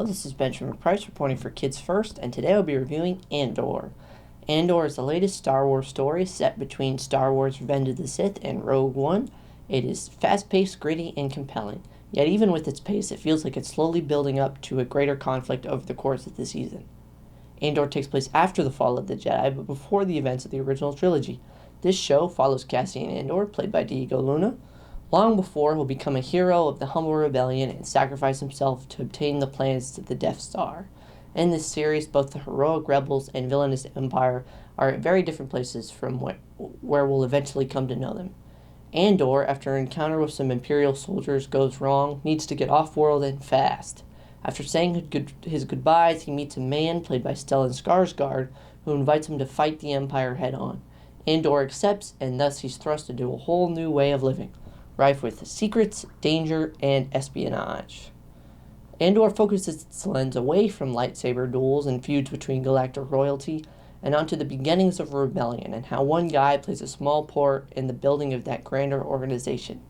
This is Benjamin Price reporting for Kids First, and today I'll be reviewing Andor. Andor is the latest Star Wars story set between Star Wars Revenge of the Sith and Rogue One. It is fast-paced, gritty, and compelling, yet even with its pace, it feels like it's slowly building up to a greater conflict over the course of the season. Andor takes place after the fall of the Jedi, but before the events of the original trilogy. This show follows Cassian Andor, played by Diego Luna, long before he'll become a hero of the humble rebellion and sacrifice himself to obtain the plans to the Death Star. In this series, both the heroic rebels and villainous Empire are at very different places from where we'll eventually come to know them. Andor, after an encounter with some Imperial soldiers goes wrong, needs to get off-world and fast. After saying his goodbyes, he meets a man, played by Stellan Skarsgard, who invites him to fight the Empire head-on. Andor accepts, and thus he's thrust into a whole new way of living, rife with secrets, danger, and espionage. Andor focuses its lens away from lightsaber duels and feuds between galactic royalty and onto the beginnings of a rebellion and how one guy plays a small part in the building of that grander organization.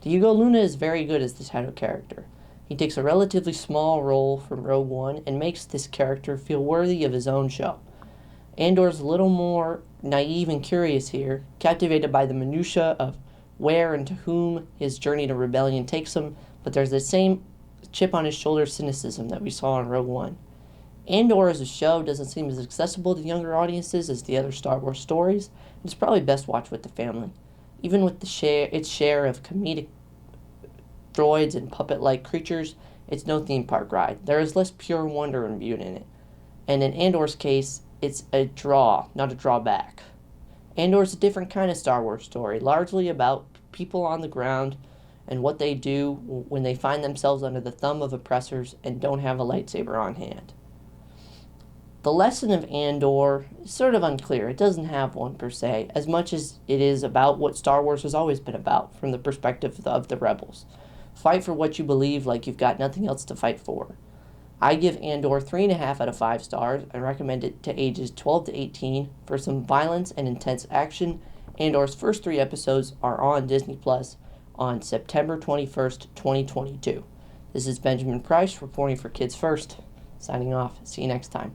Diego Luna is very good as the title character. He takes a relatively small role from Rogue One and makes this character feel worthy of his own show. Andor's a little more naive and curious here, captivated by the minutiae of where and to whom his journey to rebellion takes him, but there's the same chip on his shoulder cynicism that we saw in Rogue One. Andor as a show doesn't seem as accessible to younger audiences as the other Star Wars stories, and it's probably best watched with the family. Even with its share of comedic droids and puppet-like creatures, it's no theme park ride. There is less pure wonder imbued in it, and in Andor's case, it's a draw, not a drawback. Andor is a different kind of Star Wars story, largely about people on the ground and what they do when they find themselves under the thumb of oppressors and don't have a lightsaber on hand. The lesson of Andor is sort of unclear. It doesn't have one per se, as much as it is about what Star Wars has always been about from the perspective of the rebels. Fight for what you believe like you've got nothing else to fight for. I give Andor 3.5 out of 5 stars and recommend it to ages 12 to 18 for some violence and intense action. Andor's first 3 episodes are on Disney Plus on September 21st, 2022. This is Benjamin Price reporting for Kids First, signing off. See you next time.